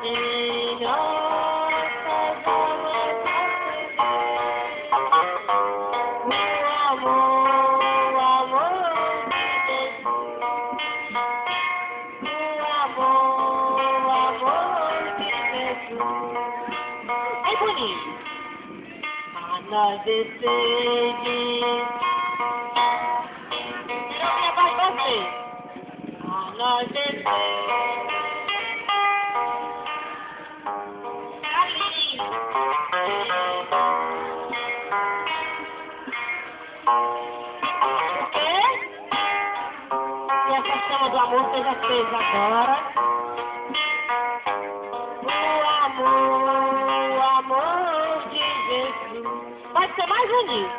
Em nossas almas o amor de Jesus. O amor de Jesus. É bonito. A nós descer. Não vai fazer. A nós descer. Que essa chama do amor seja acesa agora. O amor de Jesus. Pode ser mais bonito.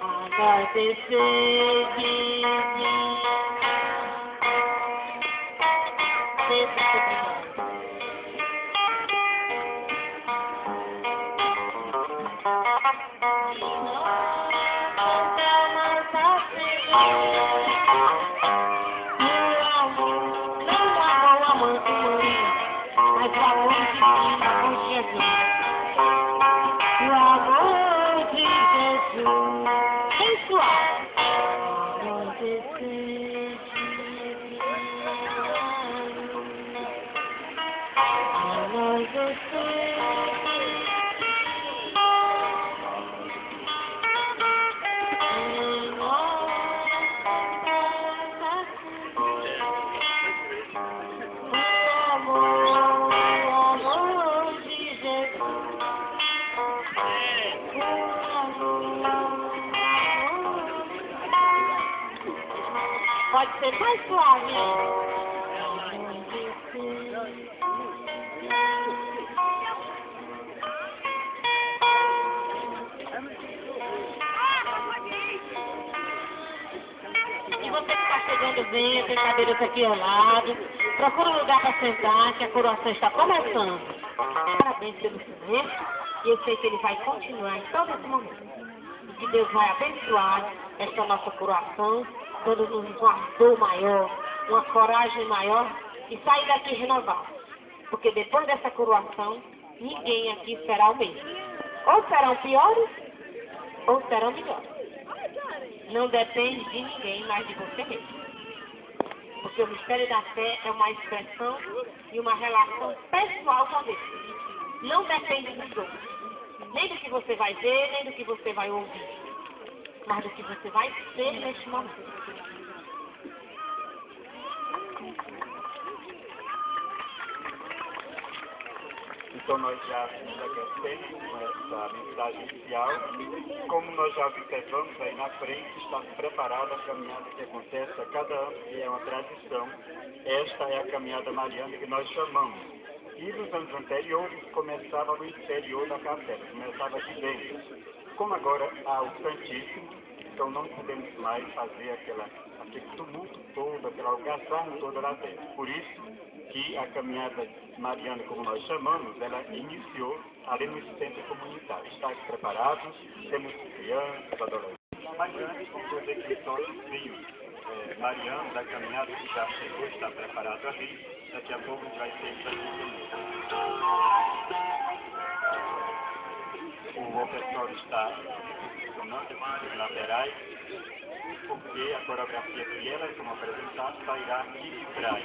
A nós descer. Pode ser mais suave. E você que está chegando, venha, tem cadeiras aqui ao lado. Procura um lugar para sentar, que a coroação está começando. Parabéns pelo silêncio. E eu sei que ele vai continuar em todo esse momento. E que Deus vai abençoar esta nossa coroação, dando-nos um ardor maior, uma coragem maior e sair daqui renovado. Porque depois dessa coroação, ninguém aqui será o mesmo. Ou serão piores, ou serão melhores. Não depende de ninguém, mas de você mesmo. Porque o mistério da fé é uma expressão e uma relação pessoal com Deus. Não depende dos outros. Nem do que você vai ver, nem do que você vai ouvir. Mas do que você vai ser neste momento. Então nós já nos aquecemos com essa mensagem inicial. Como nós já observamos aí na frente, está preparada a caminhada que acontece a cada ano, que é uma tradição. Esta é a caminhada mariana que nós chamamos. E nos anos anteriores começava no interior da capela, começava aqui dentro. Como agora há o Santíssimo, então não podemos mais fazer aquele tumulto todo, aquela algazarra toda lá dentro. Por isso que a caminhada mariana, como nós chamamos, ela iniciou ali no centro comunitário. Está preparados, temos crianças, adolescentes. Mas antes, vamos dizer que todos os vinhos marianos da caminhada que já chegou, está preparado ali. Daqui a pouco vai ser o ofertório está funcionando nas laterais, porque a coreografia que elas vão apresentar sairá de trás.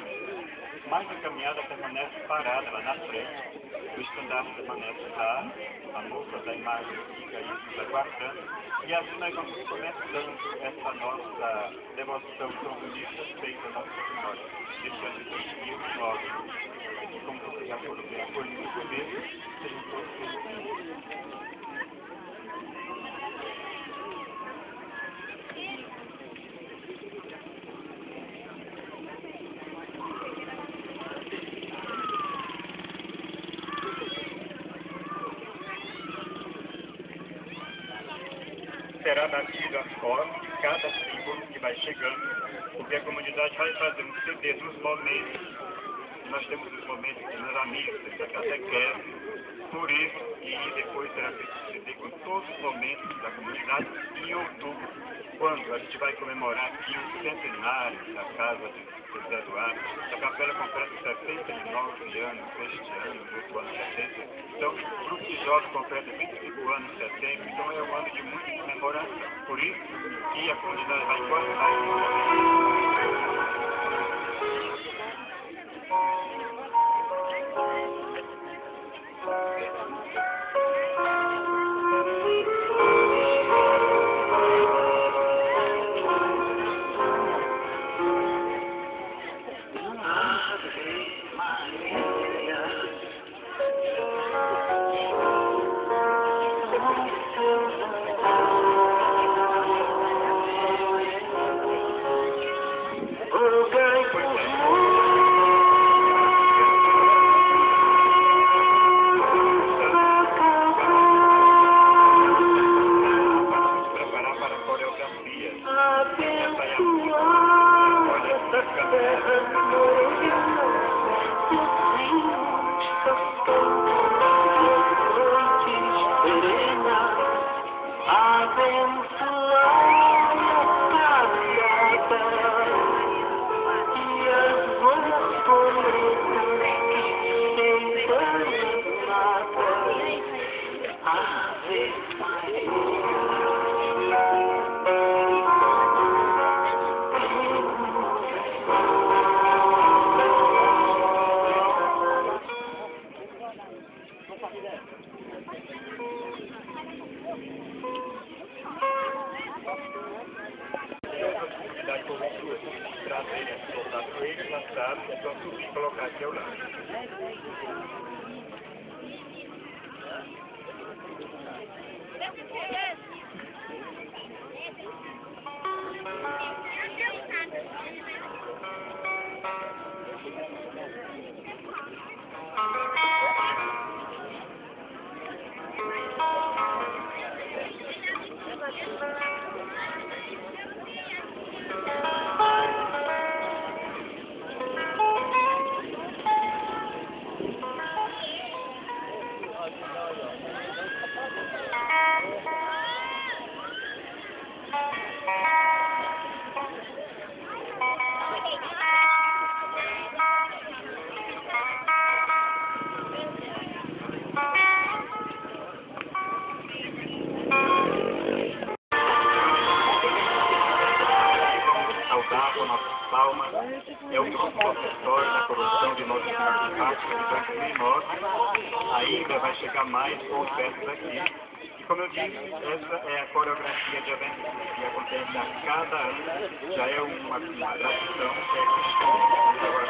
Mas a caminhada permanece parada lá na frente, o estandarte permanece lá, a moça da imagem fica aí nos aguardando, e assim nós vamos começando essa nossa devoção tão bonita feita a Nossa Senhora, deste ano de 2009. E como vocês já foram bem acolhidos no começo, sejam todos felizes. Será batido as cordas de cada símbolo que vai chegando, porque a comunidade vai fazer um CD dos momentos. Nós temos os momentos das missas, da catequese, por isso, e depois será feito um CD com todos os momentos da comunidade em outubro, quando a gente vai comemorar aqui o centenário da Casa de José Eduardo. A capela completa 69 anos este ano, no ano 70. Então, o grupo de jovens completa 25 anos em setembro, então é um ano de muita comemoração. Por isso que a comunidade vai continuar esse momento. É só subir e colocar aqui ao lado. Palmas, é o grupo opositório da corrupção de Nossa Senhora de Fátima de 2009. Ainda vai chegar mais com os versos aqui. E como eu disse, essa é a coreografia de eventos que acontece a cada ano. Já é uma tradição, é costume. Agora,